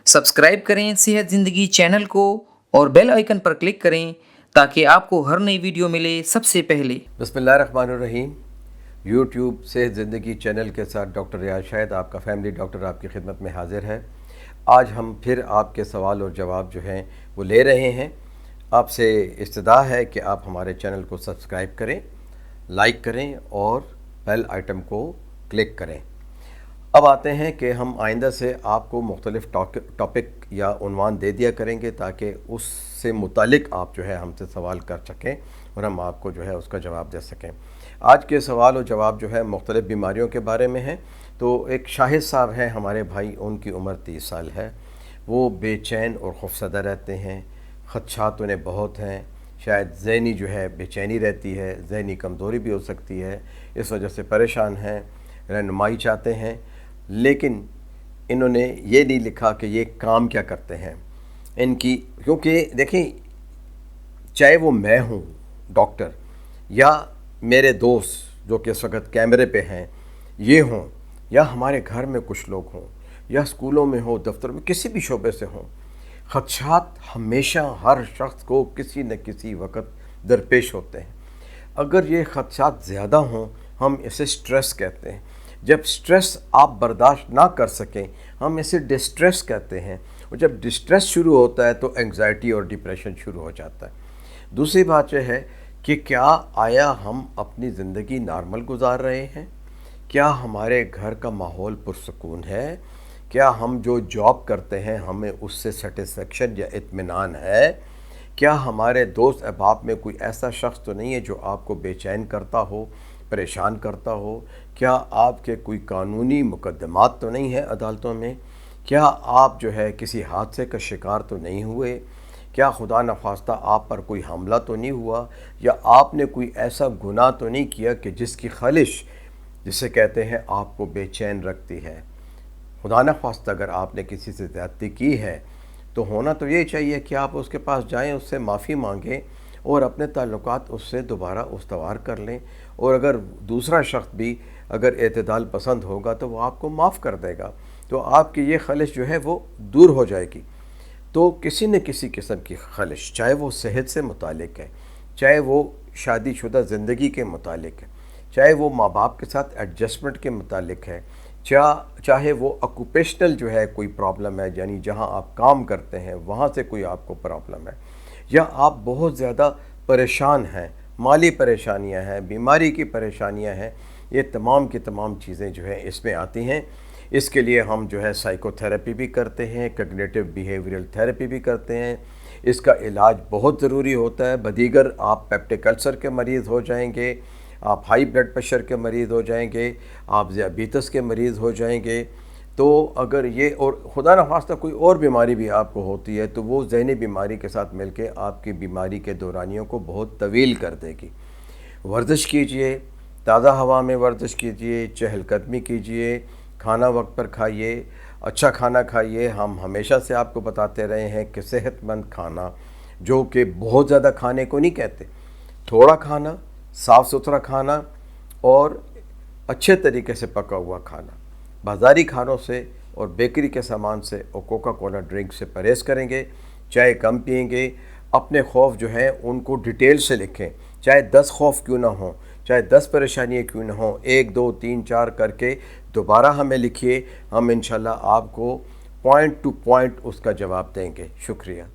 Subscribe करें सेहत ज़िंदगी चैनल को और बेल आइकन पर क्लिक करें ताकि आपको हर नई वीडियो मिले सबसे पहले। बिस्मिल्लाहिर्रहमानिर्रहीम। यूट्यूब सेहत ज़िंदगी चैनल के साथ डॉक्टर रियाज शाहिद, आपका फैमिली डॉक्टर, आपकी खिदमत में हाजिर है। आज हम फिर आपके सवाल और जवाब जो हैं वो ले रहे हैं। आपसे इस्तदा है कि आप हमारे चैनल को सब्सक्राइब करें, लाइक करें और बेल आइटम को क्लिक करें। अब आते हैं कि हम आइंदा से आपको मुख्तलिफ़ टॉपिक या उन्वान दे दिया करेंगे ताकि उससे मुतालिक आप जो है हमसे सवाल कर सकें और हम आपको जो है उसका जवाब दे सकें। आज के सवाल और जवाब जो है मुख्तलिफ़ बीमारियों के बारे में हैं। तो एक शाहिद साहब हैं हमारे भाई, उनकी उम्र 30 साल है। वो बेचैन और खौफसदा रहते हैं, खदशात उन्हें बहुत हैं। शायद ज़हनी जो है बेचैनी रहती है, ज़हनी कमज़ोरी भी हो सकती है, इस वजह से परेशान हैं, रहनुमाई चाहते हैं। लेकिन इन्होंने ये नहीं लिखा कि ये काम क्या करते हैं इनकी, क्योंकि देखें, चाहे वो मैं हूँ डॉक्टर या मेरे दोस्त जो कि इस वक्त कैमरे पे हैं ये हों, या हमारे घर में कुछ लोग हों, या स्कूलों में हो, दफ्तर में, किसी भी शोबे से हों, खदशात हमेशा हर शख्स को किसी न किसी वक्त दरपेश होते हैं। अगर ये खदशात ज़्यादा हों, हम इसे स्ट्रेस कहते हैं। जब स्ट्रेस आप बर्दाश्त ना कर सकें, हम इसे डिस्ट्रेस कहते हैं। और जब डिस्ट्रेस शुरू होता है तो एंग्जाइटी और डिप्रेशन शुरू हो जाता है। दूसरी बात यह है कि क्या आया हम अपनी ज़िंदगी नॉर्मल गुजार रहे हैं? क्या हमारे घर का माहौल पुरसकून है? क्या हम जो जॉब करते हैं हमें उससे सेटिस्फेक्शन या इत्मीनान है? क्या हमारे दोस्त अहबाब में कोई ऐसा शख्स तो नहीं है जो आपको बेचैन करता हो, परेशान करता हो? क्या आपके कोई कानूनी मुकदमात तो नहीं है अदालतों में? क्या आप जो है किसी हादसे का शिकार तो नहीं हुए? क्या खुदा नखास्ता आप पर कोई हमला तो नहीं हुआ, या आपने कोई ऐसा गुनाह तो नहीं किया कि जिसकी खलिश, जिसे कहते हैं, आपको बेचैन रखती है? खुदा नखास्ता अगर आपने किसी से ज़्यादती की है तो होना तो ये चाहिए कि आप उसके पास जाएं, उससे माफ़ी मांगें और अपने ताल्लुकात उससे दोबारा उस्तवार कर लें। और अगर दूसरा शख्स भी अगर एतदाल पसंद होगा तो वो आपको माफ़ कर देगा, तो आपकी ये खलिश जो है वो दूर हो जाएगी। तो किसी न किसी किस्म की खलिश, चाहे वो सेहत से मुतालिक है, चाहे वो शादीशुदा ज़िंदगी के मुतालिक है, चाहे वो माँ बाप के साथ एडजस्टमेंट के मुतालिक है, चाहे वो ऑक्यूपेशनल जो है कोई प्रॉब्लम है, यानी जहाँ आप काम करते हैं वहाँ से कोई आपको प्रॉब्लम है, या आप बहुत ज़्यादा परेशान हैं, माली परेशानियां हैं, बीमारी की परेशानियां हैं, ये तमाम की तमाम चीज़ें जो है इसमें आती हैं। इसके लिए हम जो है साइकोथेरेपी भी करते हैं, कॉग्निटिव बिहेवियरल थेरेपी भी करते हैं। इसका इलाज बहुत ज़रूरी होता है। बदीगर आप पेप्टिक अल्सर के मरीज़ हो जाएंगे, आप हाई ब्लड प्रेशर के मरीज़ हो जाएंगे, आप ज़ियाबीतस के मरीज़ हो जाएंगे। तो अगर ये और खुदा न खास्ता कोई और बीमारी भी आपको होती है तो वो ज़हनी बीमारी के साथ मिलके आपकी बीमारी के दौरानियों को बहुत तवील कर देगी। वर्जिश कीजिए, ताज़ा हवा में वर्जिश कीजिए, चहलकदमी कीजिए, खाना वक्त पर खाइए, अच्छा खाना खाइए। हम हमेशा से आपको बताते रहे हैं कि सेहतमंद खाना, जो कि बहुत ज़्यादा खाने को नहीं कहते, थोड़ा खाना, साफ़ सुथरा खाना और अच्छे तरीके से पका हुआ खाना, बाज़ारी खानों से और बेकरी के सामान से और कोका कोला ड्रिंक से परहेज़ करेंगे, चाय कम पिएंगे। अपने खौफ जो हैं उनको डिटेल से लिखें, चाहे 10 खौफ क्यों ना हो, चाहे 10 परेशानियाँ क्यों ना हो, 1 2 3 4 करके दोबारा हमें लिखिए। हम इंशाल्लाह आपको पॉइंट टू पॉइंट उसका जवाब देंगे। शुक्रिया।